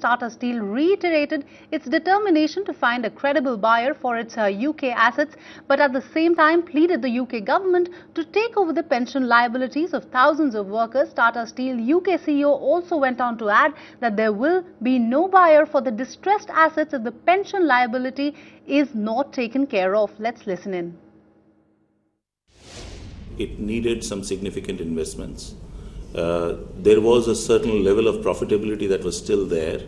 Tata Steel reiterated its determination to find a credible buyer for its UK assets, but at the same time pleaded the UK government to take over the pension liabilities of thousands of workers. Tata Steel UK CEO also went on to add that there will be no buyer for the distressed assets if the pension liability is not taken care of. Let's listen in. It needed some significant investments. There was a certain level of profitability that was still there.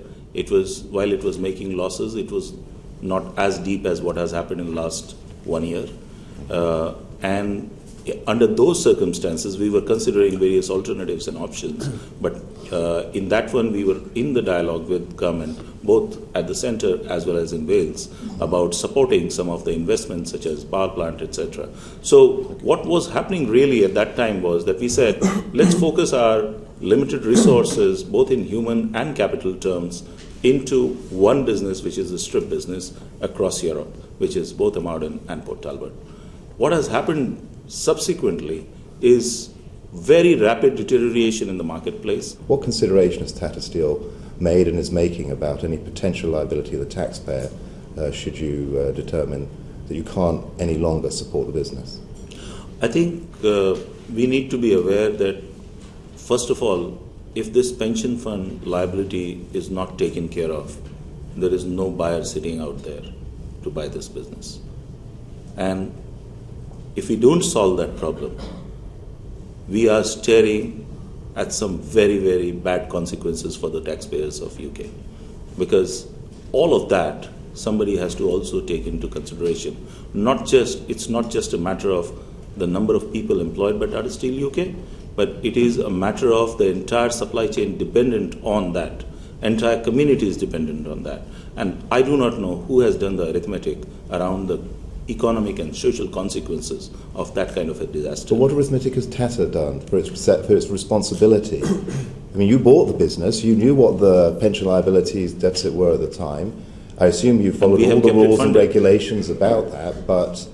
While it was making losses, it was not as deep as what has happened in the last 1 year. And under those circumstances, we were considering various alternatives and options. But in that one, we were in the dialogue with government, both at the centre as well as in Wales, about supporting some of the investments such as power plant, etc. So what was happening really at that time was that we said, let's focus our limited resources, both in human and capital terms, into one business, which is the strip business across Europe, which is both Amardin and Port Talbot. What has happened subsequently is very rapid deterioration in the marketplace. What consideration has Tata Steel made and is making about any potential liability of the taxpayer should you determine that you can't any longer support the business? I think we need to be aware that, first of all, if this pension fund liability is not taken care of, there is no buyer sitting out there to buy this business. And if we don't solve that problem, we are staring at some very, very bad consequences for the taxpayers of UK. Because all of that, somebody has to also take into consideration. It's not just a matter of the number of people employed by Tata Steel UK, but it is a matter of the entire supply chain dependent on that. Entire community is dependent on that. And I do not know who has done the arithmetic around the economic and social consequences of that kind of a disaster. But what arithmetic has Tata done for its responsibility? I mean, you bought the business, you knew what the pension liabilities deficit were at the time. I assume you followed all the rules and regulations about that, but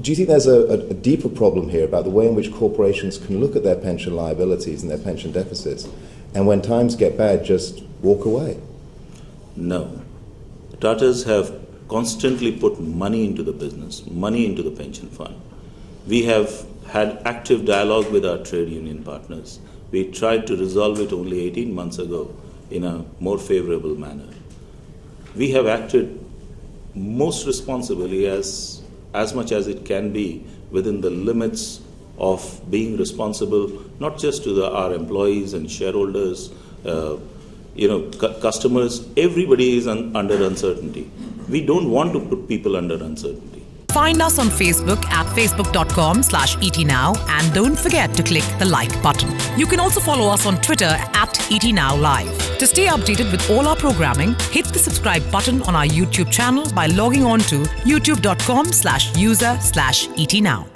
do you think there's a deeper problem here about the way in which corporations can look at their pension liabilities and their pension deficits, and when times get bad, just walk away? No. Tatas have constantly put money into the business, money into the pension fund. We have had active dialogue with our trade union partners. We tried to resolve it only 18 months ago in a more favorable manner. We have acted most responsibly as much as it can be within the limits of being responsible, not just to our employees and shareholders, customers. Everybody is under uncertainty. We don't want to put people under uncertainty. Find us on Facebook at facebook.com/etnow and don't forget to click the like button. You can also follow us on Twitter at etnowlive. To stay updated with all our programming, hit the subscribe button on our YouTube channel by logging on to youtube.com/user/etnow.